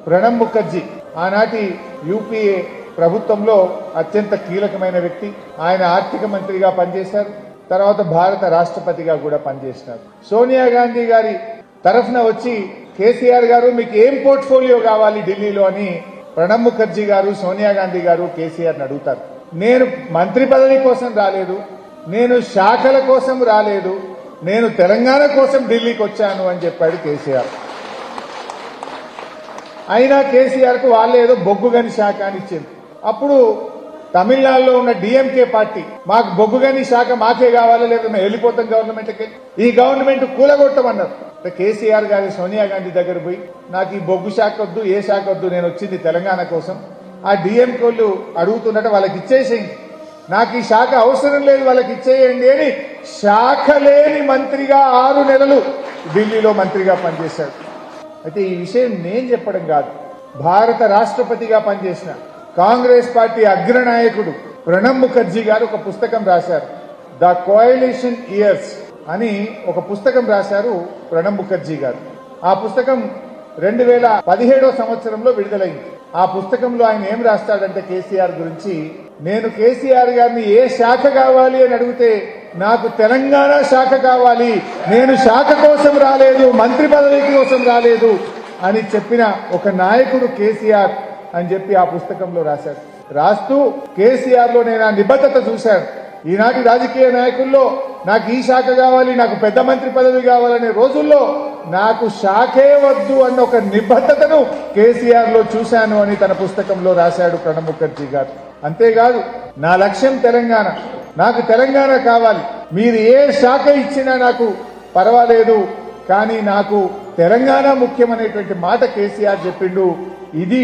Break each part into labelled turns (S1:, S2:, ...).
S1: ప్రణబ్ ముఖర్జీ ఆనాటి యూపీఏ ప్రభుత్వంలో అత్యంత కీలకమైన వ్యక్తి. ఆయన ఆర్థిక మంత్రిగా పనిచేశారు. తర్వాత భారత రాష్ట్రపతిగా కూడా పనిచేసినారు. సోనియా గాంధీ గారి తరఫున వచ్చి కేసీఆర్ గారు మీకు ఏం పోర్ట్ఫోలియో కావాలి ఢిల్లీలో అని ప్రణబ్ ముఖర్జీ గారు సోనియా గాంధీ గారు కేసీఆర్ని అడుగుతారు. నేను మంత్రి పదవి కోసం రాలేదు, నేను శాఖల కోసం రాలేదు, నేను తెలంగాణ కోసం ఢిల్లీకి వచ్చాను అని చెప్పాడు కేసీఆర్. అయినా కేసీఆర్ కు వాళ్ళే ఏదో బొగ్గుగని శాఖ అని ఇచ్చింది. అప్పుడు తమిళనాడులో ఉన్న డిఎంకే పార్టీ మాకు బొగ్గుగని శాఖ మాకే కావాలి, లేదా మేము వెళ్ళిపోతాం గవర్నమెంట్కి, ఈ గవర్నమెంట్ కూలగొట్టమన్నారు. కేసీఆర్ గారి సోనియా గాంధీ దగ్గర పోయి నాకు ఈ బొగ్గు శాఖ వద్దు, ఏ శాఖ వద్దు, నేను వచ్చింది తెలంగాణ కోసం. ఆ డిఎంకేలు అడుగుతున్నట్ట వాళ్ళకి ఇచ్చేసేయండి, నాకు ఈ శాఖ అవసరం లేదు, వాళ్ళకి ఇచ్చేయండి అని శాఖ లేని మంత్రిగా 6 నెలలు ఢిల్లీలో మంత్రిగా పనిచేశాడు. అయితే ఈ విషయం నేను చెప్పడం కాదు, భారత రాష్ట్రపతిగా పనిచేసిన కాంగ్రెస్ పార్టీ అగ్రనాయకుడు ప్రణబ్ ముఖర్జీ గారు ఒక పుస్తకం రాశారు. ద కోయలిషన్ ఇయర్స్ అని ఒక పుస్తకం రాశారు ప్రణబ్ ముఖర్జీ గారు. ఆ పుస్తకం 2017 సంవత్సరంలో విడుదలైంది. ఆ పుస్తకంలో ఆయన ఏం రాస్తాడంటే కేసీఆర్ గురించి, నేను కేసీఆర్ గారిని ఏ శాఖ కావాలి అని అడిగితే నాకు తెలంగాణ శాఖ కావాలి, నేను శాఖ కోసం రాలేదు, మంత్రి పదవి కోసం రాలేదు అని చెప్పిన ఒక నాయకుడు కేసీఆర్ అని చెప్పి ఆ పుస్తకంలో రాశాడు. రాస్తూ కేసీఆర్ లో నేను ఆ నిబద్ధత చూశాను. ఈనాటి రాజకీయ నాయకుల్లో నాకు ఈ శాఖ కావాలి, నాకు పెద్ద మంత్రి పదవి కావాలనే రోజుల్లో నాకు శాఖే వద్దు అన్న ఒక నిబద్ధతను కేసీఆర్ లో చూశాను అని తన పుస్తకంలో రాశాడు ప్రణబ్ ముఖర్జీ గారు. అంతేకాదు, నా లక్ష్యం తెలంగాణ, నాకు తెలంగాణ కావాలి, మీరు ఏ శాఖ ఇచ్చినా నాకు పర్వాలేదు, కానీ నాకు తెలంగాణ ముఖ్యమనేటువంటి మాట కేసీఆర్ చెప్పిండు. ఇది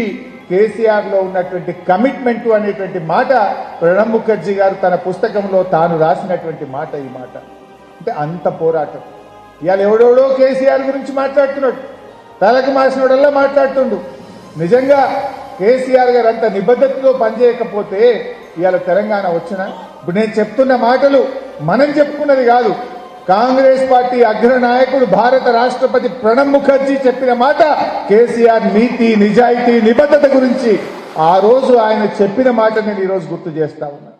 S1: కేసీఆర్ లో ఉన్నటువంటి కమిట్మెంట్ అనేటువంటి మాట ప్రణబ్ ముఖర్జీ గారు తన పుస్తకంలో తాను రాసినటువంటి మాట. ఈ మాట అంటే అంత పోరాటం. ఇవాళ ఎవడెవడో కేసీఆర్ గురించి మాట్లాడుతున్నాడు, తలకు మాసినోడల్లా మాట్లాడుతుండు. నిజంగా కేసీఆర్ గారు అంత నిబద్ధతతో పనిచేయకపోతే ఇవాళ తెలంగాణ వచ్చినా? ఇప్పుడు నేను చెప్తున్న మాటలు మనం చెప్పుకున్నది కాదు, కాంగ్రెస్ పార్టీ అగ్రనాయకుడు భారత రాష్ట్రపతి ప్రణబ్ ముఖర్జీ చెప్పిన మాట. కేసీఆర్ నీతి, నిజాయితీ, నిబద్ధత గురించి ఆ రోజు ఆయన చెప్పిన మాట నేను ఈరోజు గుర్తు చేస్తా ఉన్నా.